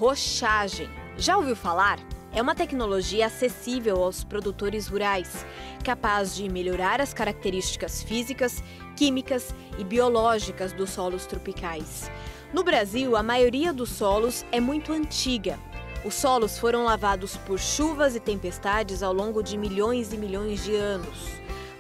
rochagem. Já ouviu falar? É uma tecnologia acessível aos produtores rurais, capaz de melhorar as características físicas, químicas e biológicas dos solos tropicais. No Brasil, a maioria dos solos é muito antiga. Os solos foram lavados por chuvas e tempestades ao longo de milhões e milhões de anos.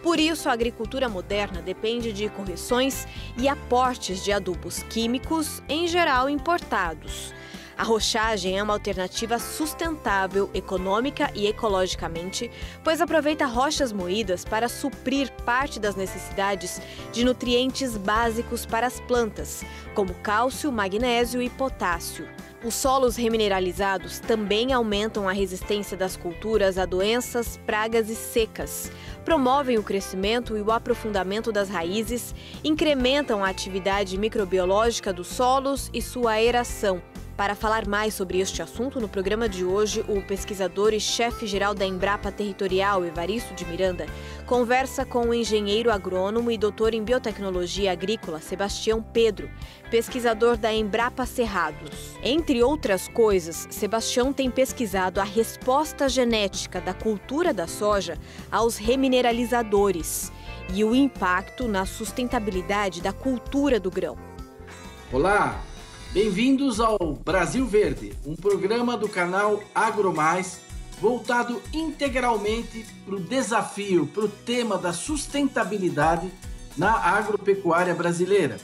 Por isso, a agricultura moderna depende de correções e aportes de adubos químicos, em geral importados. A rochagem é uma alternativa sustentável, econômica e ecologicamente, pois aproveita rochas moídas para suprir parte das necessidades de nutrientes básicos para as plantas, como cálcio, magnésio e potássio. Os solos remineralizados também aumentam a resistência das culturas a doenças, pragas e secas, promovem o crescimento e o aprofundamento das raízes, incrementam a atividade microbiológica dos solos e sua aeração. Para falar mais sobre este assunto, no programa de hoje, o pesquisador e chefe-geral da Embrapa Territorial, Evaristo de Miranda, conversa com o engenheiro agrônomo e doutor em biotecnologia agrícola, Sebastião Pedro, pesquisador da Embrapa Cerrados. Entre outras coisas, Sebastião tem pesquisado a resposta genética da cultura da soja aos remineralizadores e o impacto na sustentabilidade da cultura do grão. Olá! Bem-vindos ao Brasil Verde, um programa do canal AgroMais voltado integralmente para o desafio, para o tema da sustentabilidade na agropecuária brasileira.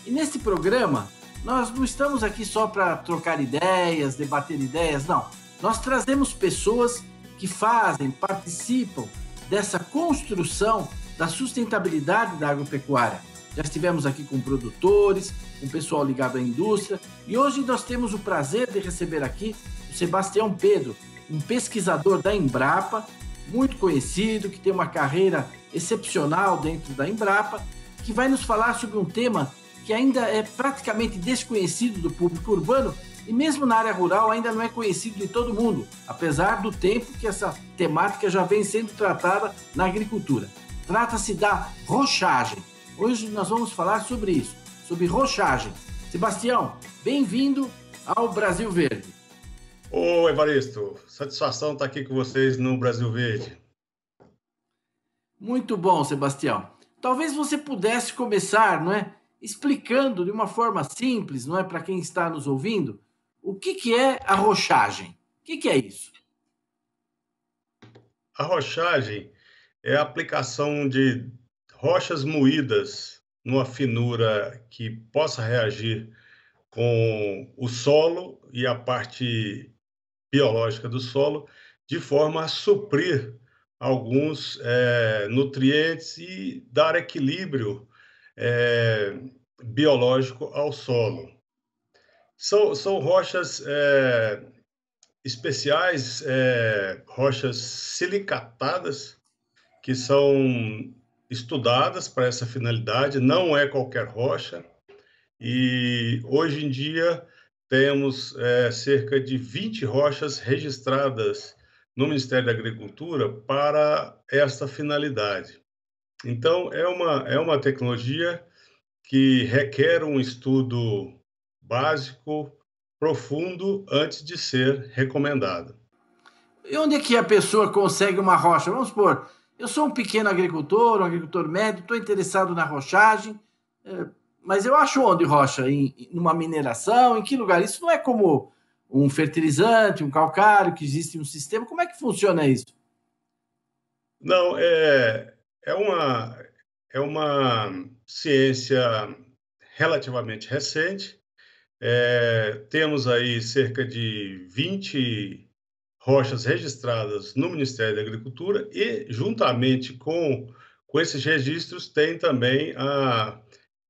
E neste programa, nós não estamos aqui só para trocar ideias, debater ideias, não. Nós trazemos pessoas que fazem, participam dessa construção da sustentabilidade da agropecuária. Já estivemos aqui com produtores, com pessoal ligado à indústria, e hoje nós temos o prazer de receber aqui o Sebastião Pedro, um pesquisador da Embrapa, muito conhecido, que tem uma carreira excepcional dentro da Embrapa, que vai nos falar sobre um tema que ainda é praticamente desconhecido do público urbano e mesmo na área rural ainda não é conhecido de todo mundo, apesar do tempo que essa temática já vem sendo tratada na agricultura. Trata-se da rochagem. Hoje nós vamos falar sobre isso, sobre rochagem. Sebastião, bem-vindo ao Brasil Verde. Ô, Evaristo, satisfação estar aqui com vocês no Brasil Verde. Muito bom, Sebastião. Talvez você pudesse começar, explicando de uma forma simples, para quem está nos ouvindo, o que é a rochagem? O que é isso? A rochagem é a aplicação de rochas moídas numa finura que possa reagir com o solo e a parte biológica do solo, de forma a suprir alguns nutrientes e dar equilíbrio biológico ao solo. São rochas especiais, rochas silicatadas, que são estudadas para essa finalidade, não é qualquer rocha, e hoje em dia temos cerca de 20 rochas registradas no Ministério da Agricultura para esta finalidade. Então, é uma tecnologia que requer um estudo básico, profundo, antes de ser recomendada. E onde é que a pessoa consegue uma rocha? Vamos supor, eu sou um pequeno agricultor, um agricultor médio, estou interessado na rochagem, mas eu acho onde rocha? Numa mineração? Em que lugar? Isso não é como um fertilizante, um calcário, que existe um sistema. Como é que funciona isso? Não, é uma ciência relativamente recente. Temos aí cerca de 20 rochas registradas no Ministério da Agricultura e, juntamente com esses registros, tem também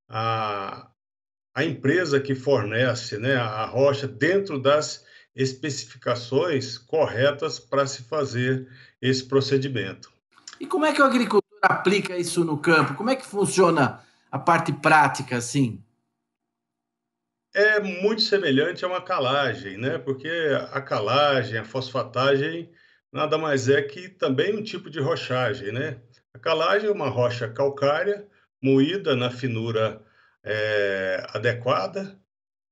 a empresa que fornece, a rocha dentro das especificações corretas para se fazer esse procedimento. E como é que o agricultor aplica isso no campo? Como é que funciona a parte prática, assim? É muito semelhante a uma calagem, porque a calagem, a fosfatagem, nada mais é que também um tipo de rochagem, A calagem é uma rocha calcária, moída na finura adequada,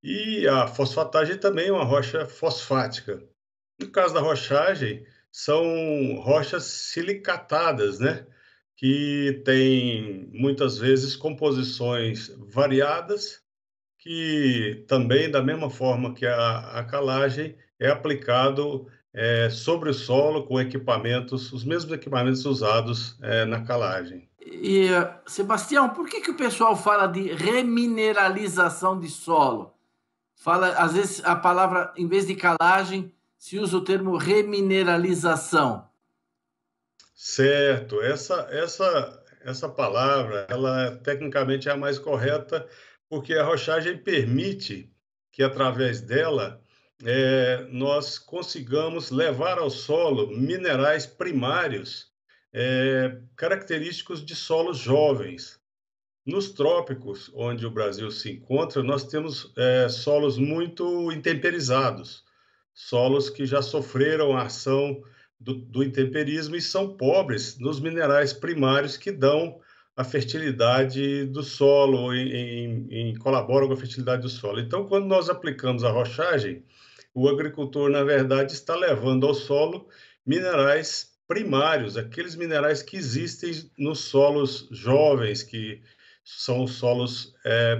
E a fosfatagem também é uma rocha fosfática. No caso da rochagem, são rochas silicatadas, né? Que têm, muitas vezes, composições variadas, que também, da mesma forma que a calagem, é aplicado sobre o solo com equipamentos, os mesmos equipamentos usados na calagem. E, Sebastião, por que o pessoal fala de remineralização de solo? Fala, às vezes, a palavra, em vez de calagem, se usa o termo remineralização. Certo, essa palavra, ela tecnicamente é a mais correta, porque a rochagem permite que, através dela, nós consigamos levar ao solo minerais primários, característicos de solos jovens. Nos trópicos, onde o Brasil se encontra, nós temos solos muito intemperizados, solos que já sofreram a ação do intemperismo e são pobres nos minerais primários que dão a fertilidade do solo, colaboram com a fertilidade do solo. Então, quando nós aplicamos a rochagem, o agricultor, na verdade, está levando ao solo minerais primários, aqueles minerais que existem nos solos jovens, que são os solos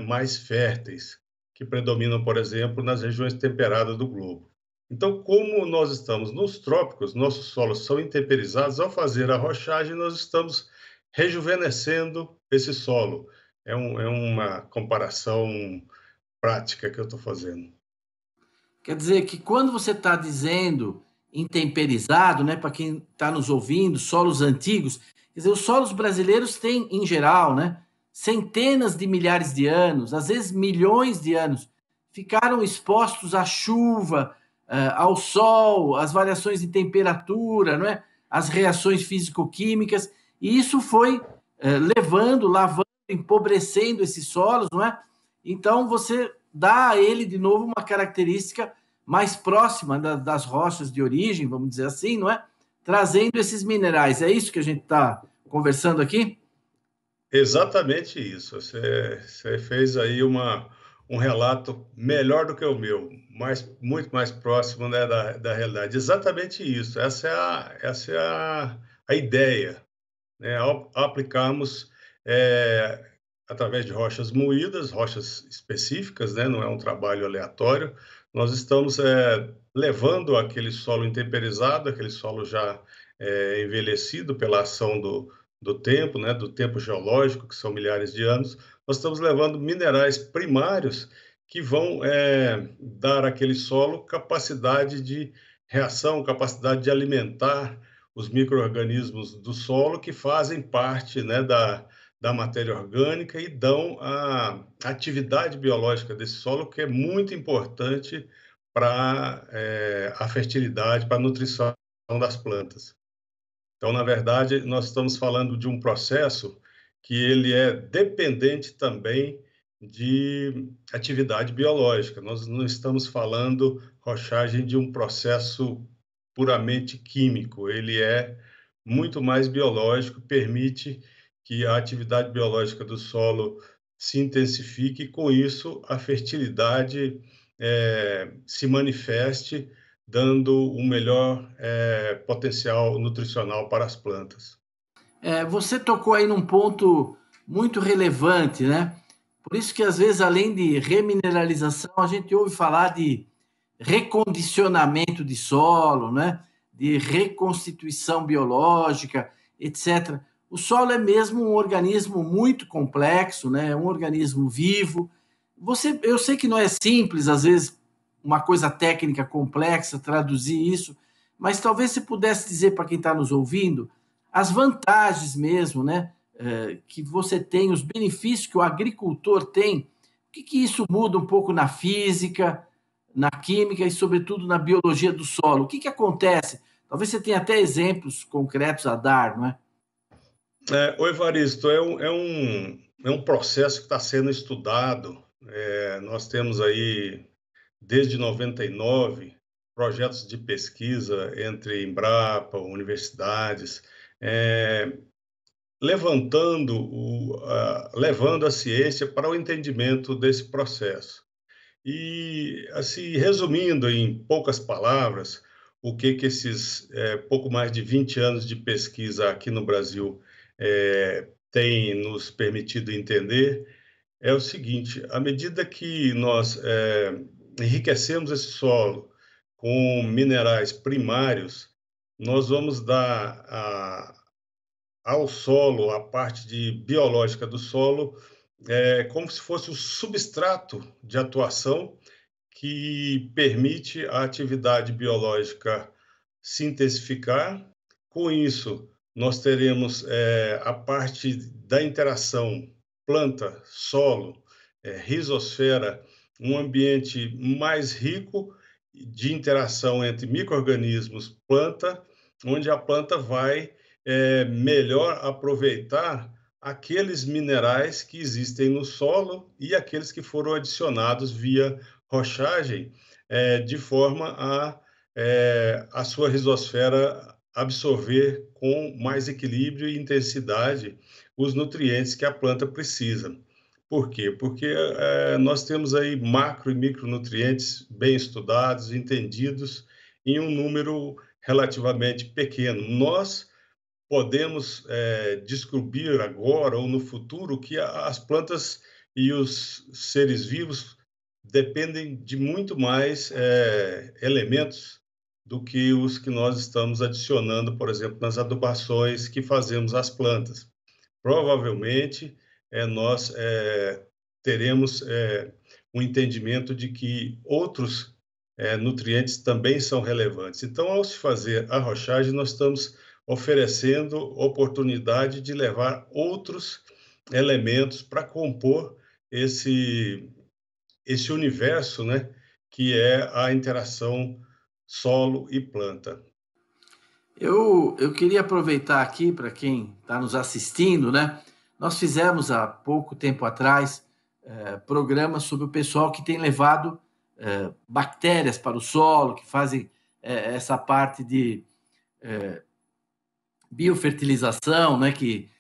mais férteis, que predominam, por exemplo, nas regiões temperadas do globo. Então, como nós estamos nos trópicos, nossos solos são intemperizados, ao fazer a rochagem, nós estamos rejuvenescendo esse solo. É uma comparação prática que eu estou fazendo. Quer dizer que quando você está dizendo intemperizado, né, para quem está nos ouvindo, solos antigos, quer dizer, os solos brasileiros têm, em geral, né, centenas de milhares de anos, às vezes milhões de anos, ficaram expostos à chuva, ao sol, às variações de temperatura, não é? As reações físico-químicas, e isso foi lavando, empobrecendo esses solos, não é? Então, você dá a ele, de novo, uma característica mais próxima das rochas de origem, vamos dizer assim, não é? Trazendo esses minerais. É isso que a gente está conversando aqui? Exatamente isso. Você fez aí um relato melhor do que o meu, muito mais próximo, né, da realidade. Exatamente isso. Essa é a ideia, né? Ao aplicarmos através de rochas moídas, rochas específicas, né? Não é um trabalho aleatório. Nós estamos levando aquele solo intemperizado, aquele solo já envelhecido pela ação do tempo, né, do tempo geológico, que são milhares de anos, nós estamos levando minerais primários que vão dar àquele solo capacidade de reação, capacidade de alimentar os micro-organismos do solo que fazem parte, né, da matéria orgânica e dão a atividade biológica desse solo, que é muito importante para a fertilidade, para a nutrição das plantas. Então, na verdade, nós estamos falando de um processo que ele é dependente também de atividade biológica. Nós não estamos falando, rochagem, de um processo puramente químico. Ele é muito mais biológico, permite que a atividade biológica do solo se intensifique e, com isso, a fertilidade se manifeste, dando um melhor potencial nutricional para as plantas. Você tocou aí num ponto muito relevante, né? Por isso que, às vezes, além de remineralização, a gente ouve falar de recondicionamento de solo, né? De reconstituição biológica, etc. O solo é mesmo um organismo muito complexo, né? Um organismo vivo. Eu sei que não é simples, às vezes, uma coisa técnica complexa, traduzir isso, mas talvez você pudesse dizer para quem está nos ouvindo as vantagens mesmo, né, que você tem, os benefícios que o agricultor tem, o que isso muda um pouco na física, na química e, sobretudo, na biologia do solo. O que acontece? Talvez você tenha até exemplos concretos a dar, não é? Oi, Evaristo, é um processo que está sendo estudado. Nós temos aí, desde 99, projetos de pesquisa entre Embrapa, universidades, levando a ciência para o entendimento desse processo. E, assim, resumindo em poucas palavras, o que esses pouco mais de 20 anos de pesquisa aqui no Brasil têm nos permitido entender é o seguinte: à medida que nós enriquecemos esse solo com minerais primários, nós vamos dar ao solo, a parte biológica do solo, como se fosse o substrato de atuação que permite a atividade biológica se intensificar. Com isso, nós teremos a parte da interação planta-solo, rizosfera, um ambiente mais rico de interação entre micro-organismos planta, onde a planta vai melhor aproveitar aqueles minerais que existem no solo e aqueles que foram adicionados via rochagem, de forma a sua rizosfera absorver com mais equilíbrio e intensidade os nutrientes que a planta precisa. Por quê? Porque nós temos aí macro e micronutrientes bem estudados, entendidos, em um número relativamente pequeno. Nós podemos descobrir agora ou no futuro que as plantas e os seres vivos dependem de muito mais elementos do que os que nós estamos adicionando, por exemplo, nas adubações que fazemos às plantas. Provavelmente, nós teremos um entendimento de que outros nutrientes também são relevantes. Então, ao se fazer a rochagem, nós estamos oferecendo oportunidade de levar outros elementos para compor esse universo, né, que é a interação solo e planta. Eu queria aproveitar aqui para quem está nos assistindo, né? Nós fizemos há pouco tempo atrás programas sobre o pessoal que tem levado bactérias para o solo, que fazem essa parte de biofertilização, né? Que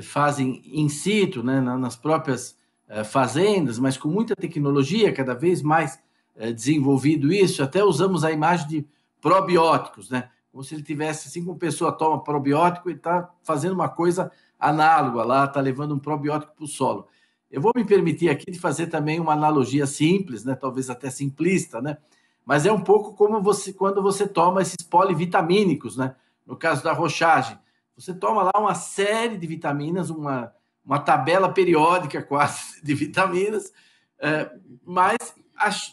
fazem in situ, né? Nas próprias fazendas, mas com muita tecnologia, cada vez mais desenvolvido isso. Até usamos a imagem de probióticos, né? Como se ele tivesse, assim como a pessoa toma probiótico, ele está fazendo uma coisa análoga lá, está levando um probiótico para o solo. Eu vou me permitir aqui de fazer também uma analogia simples, né? Talvez até simplista, né? Mas é um pouco como quando você toma esses polivitamínicos, né? No caso da rochagem, você toma lá uma série de vitaminas, uma tabela periódica quase de vitaminas, mas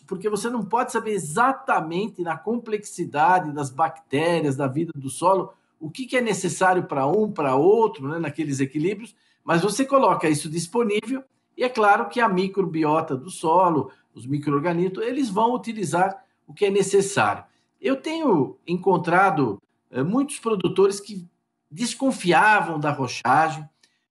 porque você não pode saber exatamente na complexidade das bactérias, da vida do solo, o que é necessário para um, para outro, né, naqueles equilíbrios, mas você coloca isso disponível e é claro que a microbiota do solo, os micro-organismos, eles vão utilizar o que é necessário. Eu tenho encontrado muitos produtores que desconfiavam da rochagem.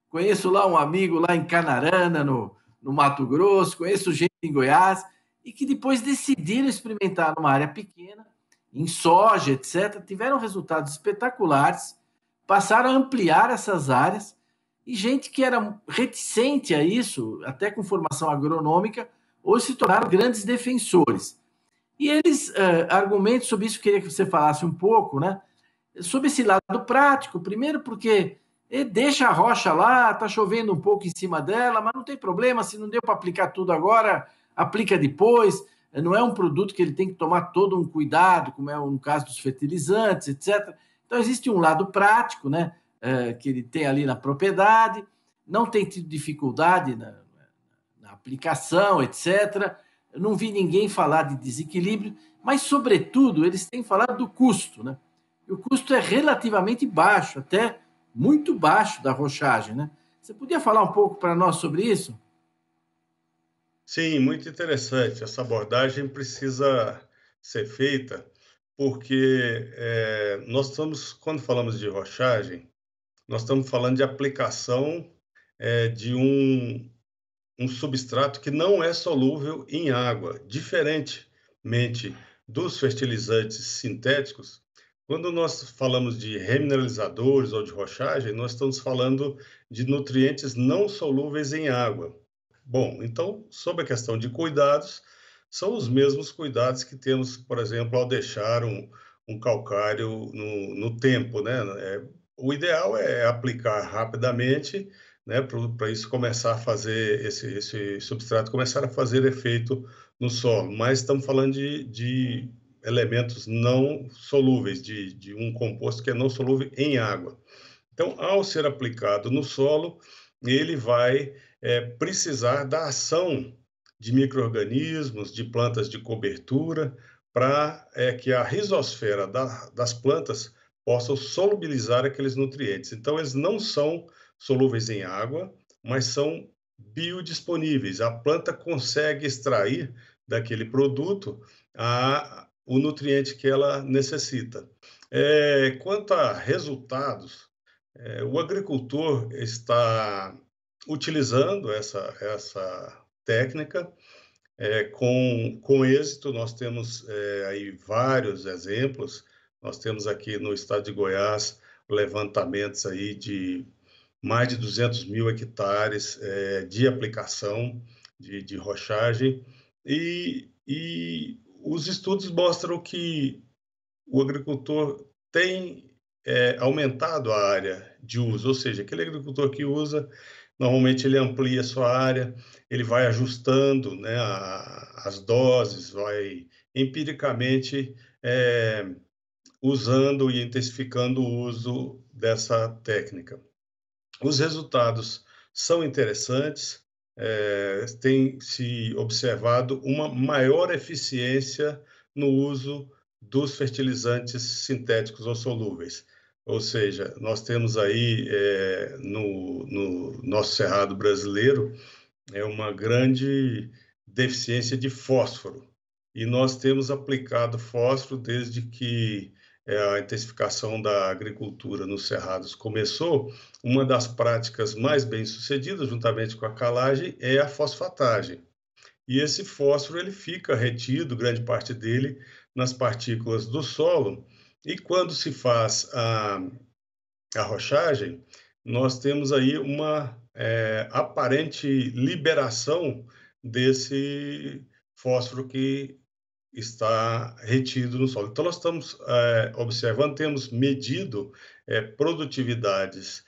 Conheço lá um amigo lá em Canarana, no Mato Grosso, conheço gente em Goiás, e que depois decidiram experimentar numa área pequena, em soja, etc., tiveram resultados espetaculares, passaram a ampliar essas áreas, e gente que era reticente a isso, até com formação agronômica, hoje se tornaram grandes defensores. E eles argumentam sobre isso, queria que você falasse um pouco, né? Sobre esse lado prático, primeiro porque deixa a rocha lá, está chovendo um pouco em cima dela, mas não tem problema, se não deu para aplicar tudo agora, aplica depois, não é um produto que ele tem que tomar todo um cuidado, como é no caso dos fertilizantes, etc. Então, existe um lado prático, né, que ele tem ali na propriedade, não tem tido dificuldade na aplicação, etc. Eu não vi ninguém falar de desequilíbrio, mas, sobretudo, eles têm falado do custo, né? E o custo é relativamente baixo, até muito baixo da rochagem, né? Você podia falar um pouco para nós sobre isso? Sim, muito interessante. Essa abordagem precisa ser feita porque nós estamos, quando falamos de rochagem, nós estamos falando de aplicação de um substrato que não é solúvel em água, diferentemente dos fertilizantes sintéticos. Quando nós falamos de remineralizadores ou de rochagem, nós estamos falando de nutrientes não solúveis em água. Bom, então, sobre a questão de cuidados, são os mesmos cuidados que temos, por exemplo, ao deixar um calcário no tempo, né? O ideal é aplicar rapidamente, né, para isso começar a fazer, esse substrato começar a fazer efeito no solo. Mas estamos falando de elementos não solúveis, de um composto que é não solúvel em água. Então, ao ser aplicado no solo, ele vai precisar da ação de micro-organismos, de plantas de cobertura, para que a rizosfera das plantas possa solubilizar aqueles nutrientes. Então, eles não são solúveis em água, mas são biodisponíveis. A planta consegue extrair daquele produto o nutriente que ela necessita. Quanto a resultados, o agricultor está utilizando essa técnica com êxito. Nós temos aí vários exemplos. Nós temos aqui no estado de Goiás levantamentos aí de mais de 200 mil hectares de aplicação de rochagem, e os estudos mostram que o agricultor tem aumentado a área de uso, ou seja, aquele agricultor que usa, normalmente ele amplia a sua área, ele vai ajustando, né, as doses, vai empiricamente usando e intensificando o uso dessa técnica. Os resultados são interessantes, tem se observado uma maior eficiência no uso dos fertilizantes sintéticos ou solúveis. Ou seja, nós temos aí no nosso cerrado brasileiro uma grande deficiência de fósforo. E nós temos aplicado fósforo desde que a intensificação da agricultura nos cerrados começou. Uma das práticas mais bem-sucedidas, juntamente com a calagem, é a fosfatagem. E esse fósforo ele fica retido, grande parte dele, nas partículas do solo. E quando se faz a rochagem, nós temos aí uma aparente liberação desse fósforo que está retido no solo. Então, nós estamos observando, temos medido produtividades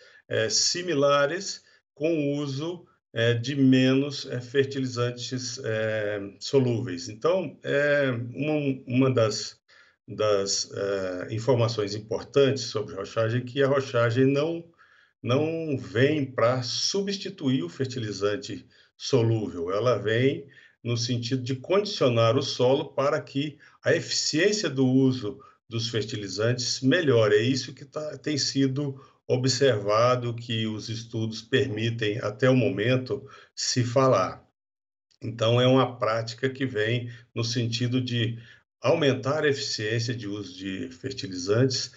similares com o uso de menos fertilizantes solúveis. Então, uma das informações importantes sobre rochagem é que a rochagem não vem para substituir o fertilizante solúvel, ela vem no sentido de condicionar o solo para que a eficiência do uso dos fertilizantes melhore. É isso que tem sido observado, que os estudos permitem, até o momento, se falar. Então, é uma prática que vem no sentido de aumentar a eficiência de uso de fertilizantes,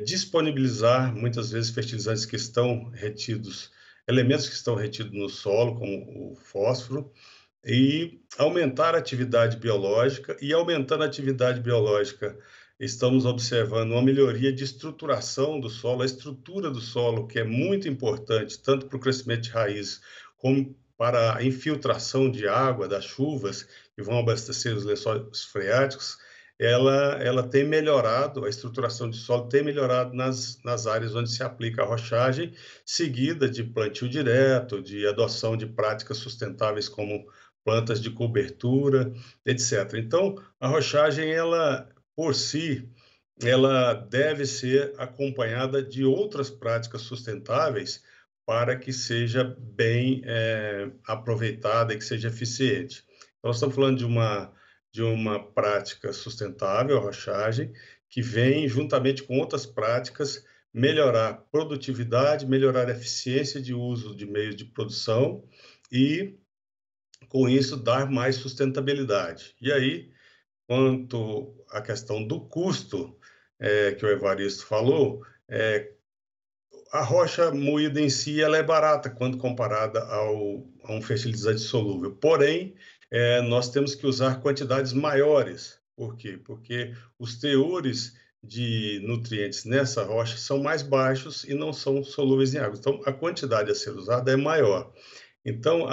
disponibilizar, muitas vezes, fertilizantes que estão retidos, elementos que estão retidos no solo, como o fósforo, e aumentar a atividade biológica. E aumentando a atividade biológica, estamos observando uma melhoria de estruturação do solo, a estrutura do solo, que é muito importante, tanto para o crescimento de raízes, como para a infiltração de água das chuvas, que vão abastecer os lençóis freáticos. Ela tem melhorado, a estruturação de solo tem melhorado nas áreas onde se aplica a rochagem, seguida de plantio direto, de adoção de práticas sustentáveis como plantas de cobertura, etc. Então, a rochagem, ela, por si, ela deve ser acompanhada de outras práticas sustentáveis para que seja bem aproveitada e que seja eficiente. Então, nós estamos falando de uma prática sustentável, a rochagem, que vem, juntamente com outras práticas, melhorar a produtividade, melhorar a eficiência de uso de meios de produção e, com isso, dar mais sustentabilidade. E aí, quanto à questão do custo, que o Evaristo falou, a rocha moída em si ela é barata quando comparada a um fertilizante solúvel. Porém, nós temos que usar quantidades maiores. Por quê? Porque os teores de nutrientes nessa rocha são mais baixos e não são solúveis em água. Então, a quantidade a ser usada é maior. Então,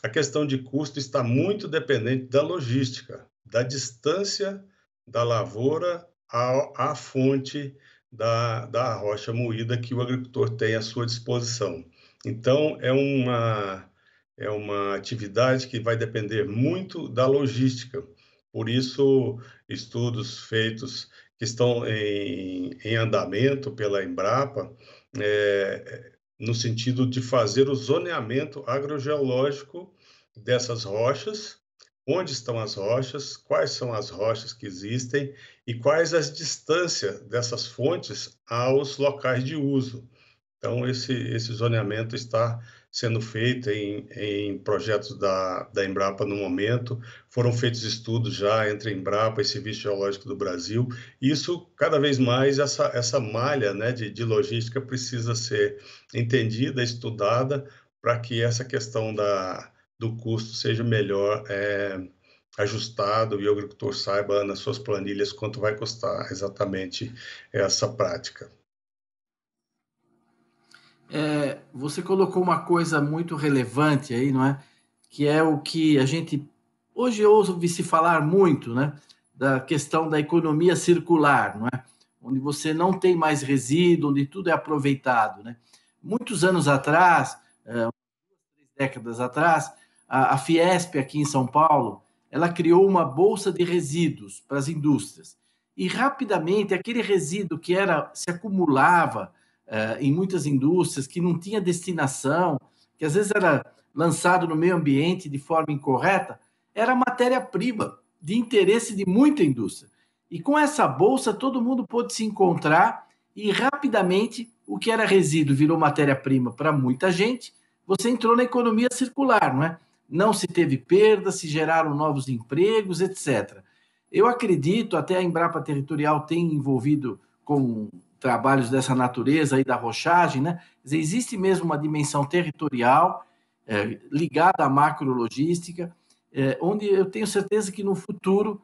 a questão de custo está muito dependente da logística, da distância da lavoura à fonte da rocha moída que o agricultor tem à sua disposição. Então, é uma atividade que vai depender muito da logística. Por isso, estudos feitos que estão em andamento pela Embrapa, no sentido de fazer o zoneamento agrogeológico dessas rochas, onde estão as rochas, quais são as rochas que existem e quais as distâncias dessas fontes aos locais de uso. Então, esse zoneamento está sendo feito em projetos da Embrapa no momento. Foram feitos estudos já entre a Embrapa e Serviço Geológico do Brasil. Isso, cada vez mais, essa malha, né, de logística precisa ser entendida, estudada, para que essa questão do custo seja melhor ajustado e o agricultor saiba nas suas planilhas quanto vai custar exatamente essa prática. Você colocou uma coisa muito relevante aí, não é? Que é o que a gente hoje ouve se falar muito, né? Da questão da economia circular, não é? Onde você não tem mais resíduo, onde tudo é aproveitado, né? Muitos anos atrás, 3 décadas atrás, a Fiesp aqui em São Paulo, ela criou uma bolsa de resíduos para as indústrias. E rapidamente aquele resíduo que se acumulava em muitas indústrias, que não tinha destinação, que às vezes era lançado no meio ambiente de forma incorreta, era matéria-prima de interesse de muita indústria. E com essa bolsa, todo mundo pôde se encontrar e rapidamente o que era resíduo virou matéria-prima para muita gente. Você entrou na economia circular, não é? Não se teve perda, se geraram novos empregos, etc. Eu acredito, até a Embrapa Territorial tem envolvido com trabalhos dessa natureza aí da rochagem, né? Existe mesmo uma dimensão territorial ligada à macrologística, onde eu tenho certeza que no futuro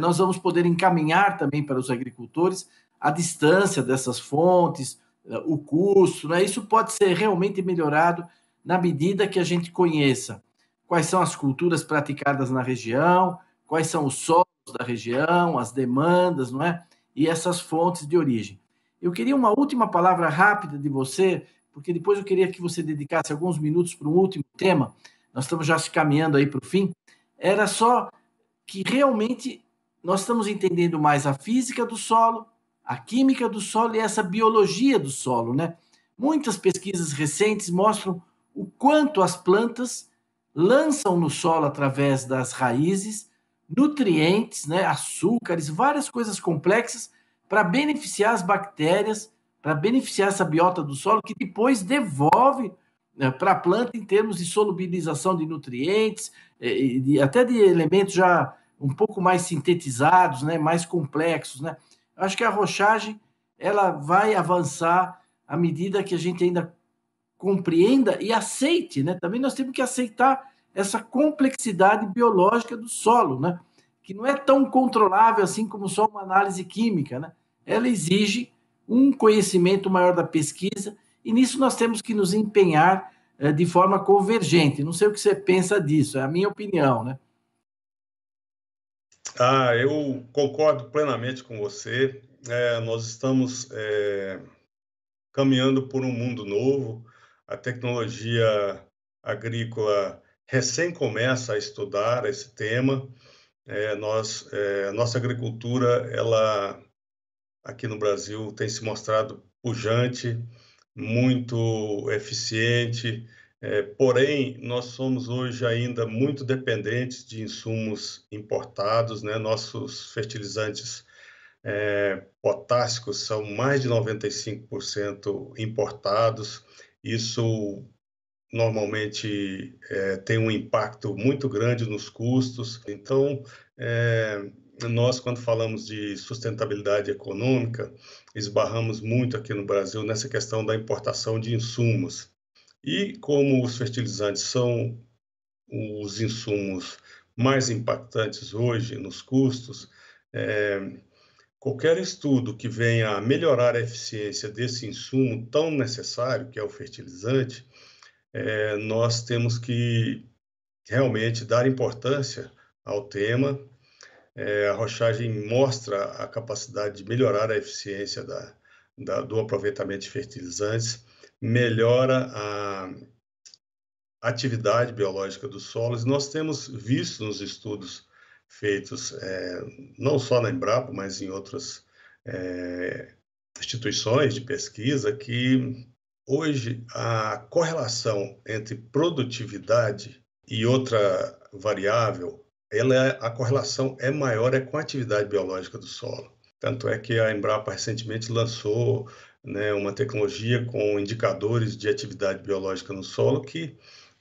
nós vamos poder encaminhar também para os agricultores a distância dessas fontes, o custo, né? Isso pode ser realmente melhorado na medida que a gente conheça quais são as culturas praticadas na região, quais são os solos da região, as demandas, não é? E essas fontes de origem. Eu queria uma última palavra rápida de você, porque depois eu queria que você dedicasse alguns minutos para um último tema. Nós estamos já se caminhando aí para o fim. Era só que realmente nós estamos entendendo mais a física do solo, a química do solo e essa biologia do solo, né? Muitas pesquisas recentes mostram o quanto as plantas lançam no solo através das raízes nutrientes, né, açúcares, várias coisas complexas para beneficiar as bactérias, para beneficiar essa biota do solo, que depois devolve para a planta em termos de solubilização de nutrientes, até de elementos já um pouco mais sintetizados, né, mais complexos, né? Acho que a rochagem ela vai avançar à medida que a gente ainda compreenda e aceite, né? Também nós temos que aceitar essa complexidade biológica do solo, né? Que não é tão controlável assim como só uma análise química, né? Ela exige um conhecimento maior da pesquisa e nisso nós temos que nos empenhar de forma convergente. Não sei o que você pensa disso, é a minha opinião, né? Eu concordo plenamente com você. Nós estamos caminhando por um mundo novo. A tecnologia agrícola recém começa a estudar esse tema. Nossa agricultura, ela aqui no Brasil tem se mostrado pujante, muito eficiente, porém nós somos hoje ainda muito dependentes de insumos importados, né? Nossos fertilizantes potássicos são mais de 95% importados. Isso normalmente tem um impacto muito grande nos custos. Então, nós, quando falamos de sustentabilidade econômica, esbarramos muito aqui no Brasil nessa questão da importação de insumos. E como os fertilizantes são os insumos mais impactantes hoje nos custos, qualquer estudo que venha a melhorar a eficiência desse insumo tão necessário, que é o fertilizante, nós temos que realmente dar importância ao tema. A rochagem mostra a capacidade de melhorar a eficiência do aproveitamento de fertilizantes, melhora a atividade biológica dos solos. Nós temos visto nos estudos feitos, não só na Embrapa, mas em outras instituições de pesquisa, que hoje a correlação entre produtividade e outra variável, a correlação é maior com a atividade biológica do solo. Tanto é que a Embrapa recentemente lançou, né, uma tecnologia com indicadores de atividade biológica no solo que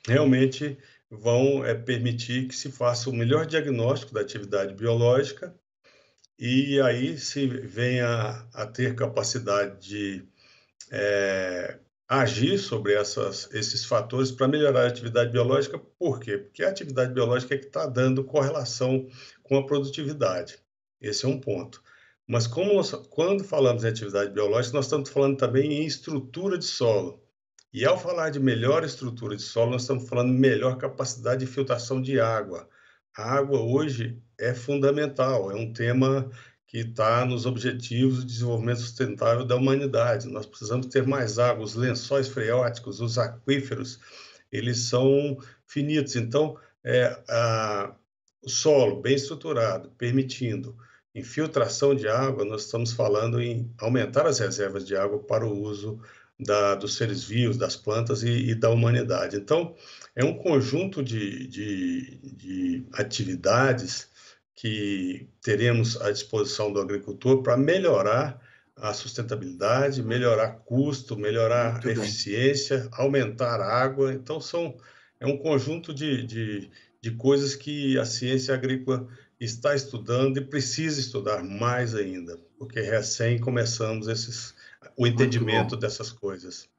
realmente vão permitir que se faça o melhor diagnóstico da atividade biológica e aí se venha a ter capacidade de agir sobre esses fatores para melhorar a atividade biológica. Por quê? Porque a atividade biológica é que está dando correlação com a produtividade. Esse é um ponto. Mas quando falamos em atividade biológica, nós estamos falando também em estrutura de solo. E ao falar de melhor estrutura de solo, nós estamos falando de melhor capacidade de filtração de água. A água hoje é fundamental, é um tema que está nos Objetivos de Desenvolvimento Sustentável da Humanidade. Nós precisamos ter mais água, os lençóis freáticos, os aquíferos, eles são finitos. Então, o solo bem estruturado, permitindo infiltração de água, nós estamos falando em aumentar as reservas de água para o uso dos seres vivos, das plantas e da humanidade. Então, é um conjunto de atividades que teremos à disposição do agricultor para melhorar a sustentabilidade, melhorar custo, melhorar a eficiência, aumentar a água. Então, é um conjunto de coisas que a ciência agrícola está estudando e precisa estudar mais ainda, porque recém começamos o entendimento dessas coisas.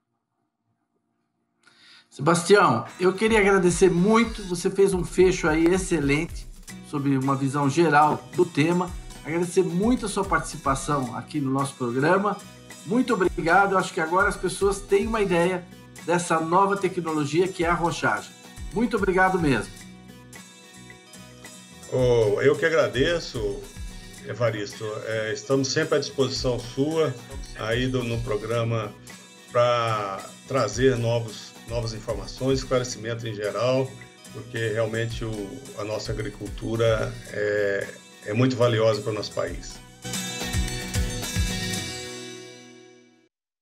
Sebastião, eu queria agradecer muito, você fez um fecho aí excelente sobre uma visão geral do tema. Agradecer muito a sua participação aqui no nosso programa. Muito obrigado. Eu acho que agora as pessoas têm uma ideia dessa nova tecnologia que é a rochagem. Muito obrigado mesmo. Eu que agradeço, Evaristo. Estamos sempre à disposição sua aí no programa para trazer novas informações, esclarecimento em geral, porque realmente a nossa agricultura é muito valiosa para o nosso país.